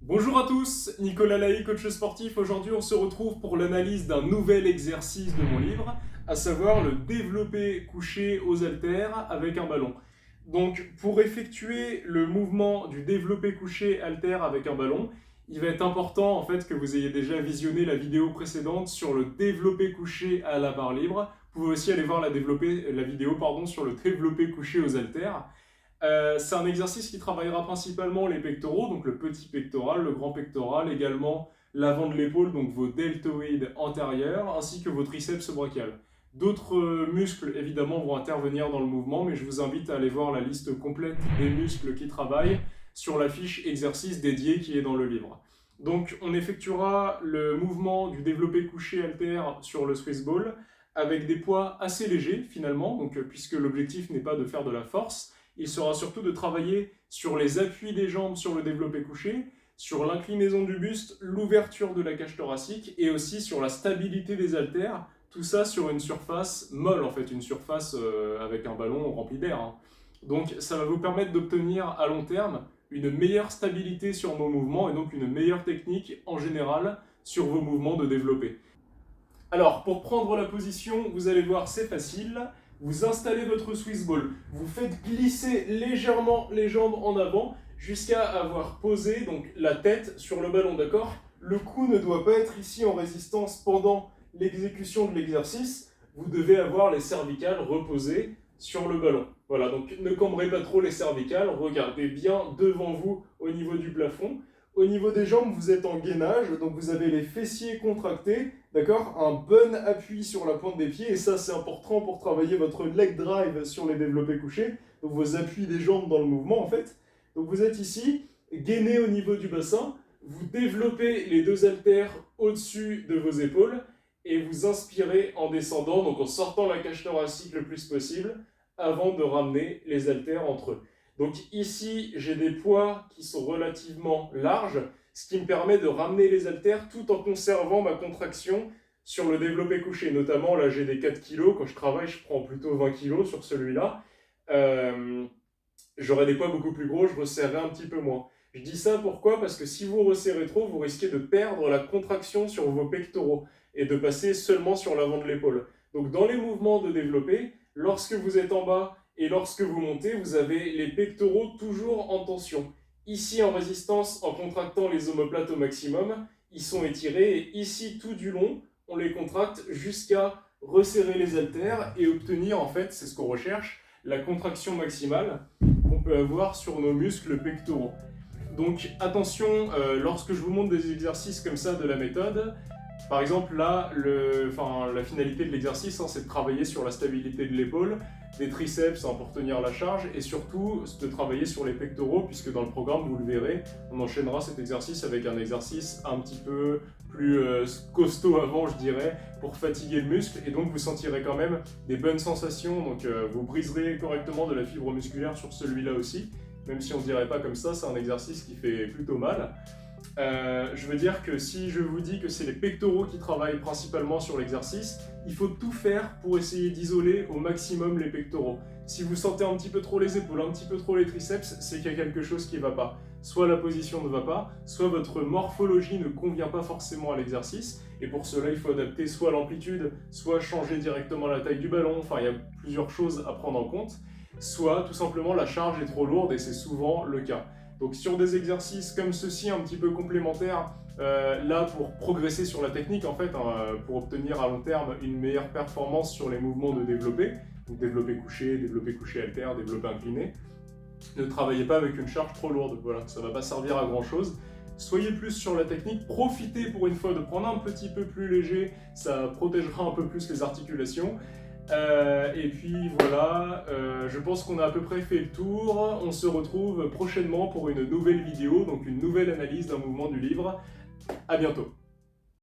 Bonjour à tous, Nicolas Lahaye, coach sportif. Aujourd'hui, on se retrouve pour l'analyse d'un nouvel exercice de mon livre, à savoir le développé couché aux haltères avec un ballon. Donc, pour effectuer le mouvement du développé couché haltère avec un ballon, il va être important en fait que vous ayez déjà visionné la vidéo précédente sur le développé couché à la barre libre. Vous pouvez aussi aller voir la vidéo sur le développé couché aux haltères. C'est un exercice qui travaillera principalement les pectoraux, donc le petit pectoral, le grand pectoral, également l'avant de l'épaule, donc vos deltoïdes antérieurs, ainsi que vos triceps brachiales. D'autres muscles, évidemment, vont intervenir dans le mouvement, mais je vous invite à aller voir la liste complète des muscles qui travaillent sur la fiche exercice dédiée qui est dans le livre. Donc, on effectuera le mouvement du développé couché haltère sur le Swiss ball avec des poids assez légers, finalement, donc, puisque l'objectif n'est pas de faire de la force. Il sera surtout de travailler sur les appuis des jambes sur le développé couché, sur l'inclinaison du buste, l'ouverture de la cage thoracique et aussi sur la stabilité des haltères. Tout ça sur une surface molle, en fait, une surface avec un ballon rempli d'air. Donc ça va vous permettre d'obtenir à long terme une meilleure stabilité sur vos mouvements et donc une meilleure technique en général sur vos mouvements de développé. Alors, pour prendre la position, vous allez voir, c'est facile. Vous installez votre Swiss ball, vous faites glisser légèrement les jambes en avant jusqu'à avoir posé donc, la tête sur le ballon, d'accord? Le cou ne doit pas être ici en résistance pendant l'exécution de l'exercice. Vous devez avoir les cervicales reposées sur le ballon. Voilà, donc ne cambrez pas trop les cervicales, regardez bien devant vous au niveau du plafond. Au niveau des jambes, vous êtes en gainage, donc vous avez les fessiers contractés, d'accord? Un bon appui sur la pointe des pieds, et ça c'est important pour travailler votre leg drive sur les développés couchés, donc vos appuis des jambes dans le mouvement en fait. Donc vous êtes ici, gainé au niveau du bassin, vous développez les deux haltères au-dessus de vos épaules, et vous inspirez en descendant, donc en sortant la cage thoracique le plus possible, avant de ramener les haltères entre eux. Donc ici, j'ai des poids qui sont relativement larges, ce qui me permet de ramener les haltères tout en conservant ma contraction sur le développé couché. Notamment, là, j'ai des 4 kg. Quand je travaille, je prends plutôt 20 kg sur celui-là. J'aurais des poids beaucoup plus gros, je resserrerai un petit peu moins. Je dis ça pourquoi? Parce que si vous resserrez trop, vous risquez de perdre la contraction sur vos pectoraux et de passer seulement sur l'avant de l'épaule. Donc dans les mouvements de développé, lorsque vous êtes en bas et lorsque vous montez, vous avez les pectoraux toujours en tension. Ici en résistance, en contractant les omoplates au maximum, ils sont étirés et ici tout du long, on les contracte jusqu'à resserrer les haltères et obtenir, en fait, c'est ce qu'on recherche, la contraction maximale qu'on peut avoir sur nos muscles pectoraux. Donc attention, lorsque je vous montre des exercices comme ça de la méthode, par exemple là, la finalité de l'exercice, c'est de travailler sur la stabilité de l'épaule, des triceps pour tenir la charge et surtout de travailler sur les pectoraux puisque dans le programme, vous le verrez, on enchaînera cet exercice avec un exercice un petit peu plus costaud avant, je dirais, pour fatiguer le muscle et donc vous sentirez quand même des bonnes sensations, donc vous briserez correctement de la fibre musculaire sur celui-là aussi, même si on ne dirait pas comme ça, c'est un exercice qui fait plutôt mal. Je veux dire que si je vous dis que c'est les pectoraux qui travaillent principalement sur l'exercice, il faut tout faire pour essayer d'isoler au maximum les pectoraux. Si vous sentez un petit peu trop les épaules, un petit peu trop les triceps, c'est qu'il y a quelque chose qui ne va pas. Soit la position ne va pas, soit votre morphologie ne convient pas forcément à l'exercice, et pour cela il faut adapter soit l'amplitude, soit changer directement la taille du ballon, enfin il y a plusieurs choses à prendre en compte, soit tout simplement la charge est trop lourde et c'est souvent le cas. Donc sur des exercices comme ceci, un petit peu complémentaires, là pour progresser sur la technique en fait, pour obtenir à long terme une meilleure performance sur les mouvements de développé, donc développé couché haltère, développé incliné, ne travaillez pas avec une charge trop lourde, voilà, ça ne va pas servir à grand chose. Soyez plus sur la technique, profitez pour une fois de prendre un petit peu plus léger, ça protégera un peu plus les articulations. Et puis voilà, je pense qu'on a à peu près fait le tour. On se retrouve prochainement pour une nouvelle vidéo, donc une nouvelle analyse d'un mouvement du livre. À bientôt.